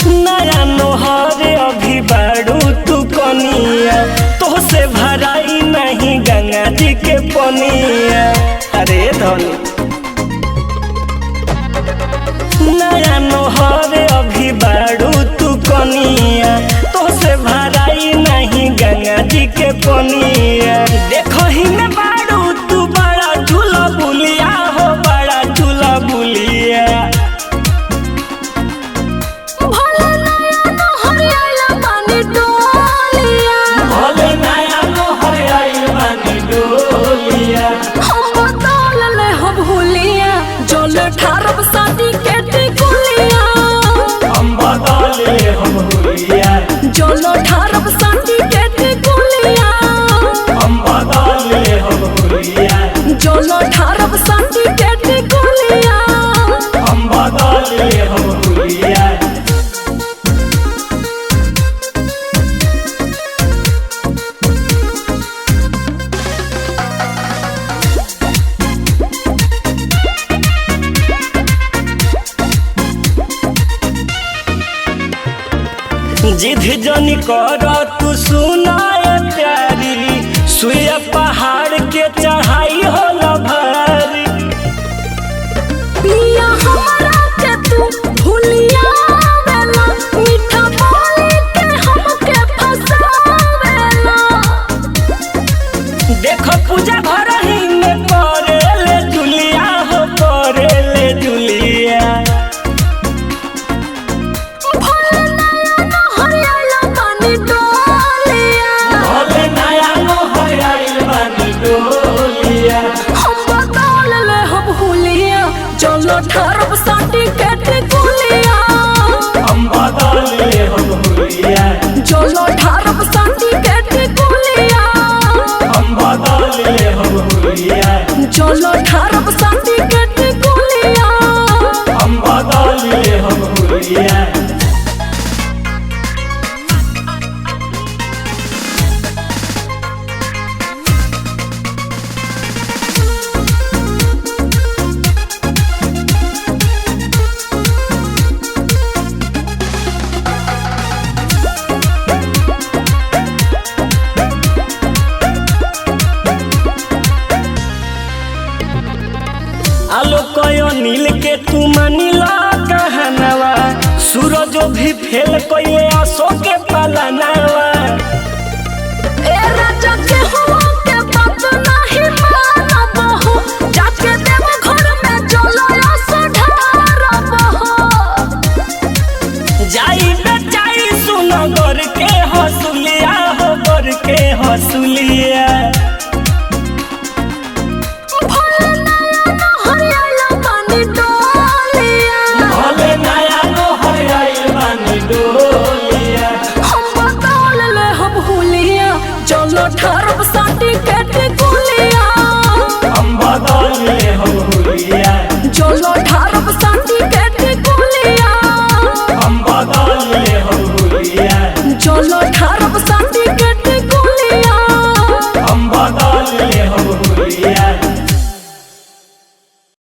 नया नोहर अभी बाड़ू तू कनिया, तो से भराई नहीं गंगा जी के पनिया। अरे धनी नया नोहर अभी बाड़ू तू कनिया, तो से भराई नहीं गंगा जी के पनिया। देखो ही में बाड़ू तू बड़ा झूला बुलिया हो, बड़ा झूला बुलिया। ठारब शादी के टिकुलिया हम बदले हम हुलिया, चलो ठारब शादी के टिकुलिया हम बदले हम हुलिया, चलो ठारब शादी के टिकुलिया हम बदले हम हुलिया। जिद जनी कर तू सुनाए प्यारी, सुइया पहाड़ के चढ़ाई होला भारी। पिया हमरा के तू भूलिया वेला, मीठा बोली के हमके फसावेला। देखो पूजा घर ही में करे ले जुलिया हो, करे ले जुलिया। चलो ठारब शादी के टिकुलिया हम बदले हम हुलिया, चलो ठारब शादी के टिकुलिया हम बदले हम हुलिया, चलो ठारब शादी के टिकुलिया हम बदले हम हुलिया। आलोक नील के तू मानिला कहनवा, सूरज भी फेल कइले आसो के पालनवा। ए राजा के हुआ के बात नहीं मानब हो, जाके देव घर में चलो सुधारब हो। जाई बेचाई सुनो गोर के हसुलिया हो, गोर के हसुलिया।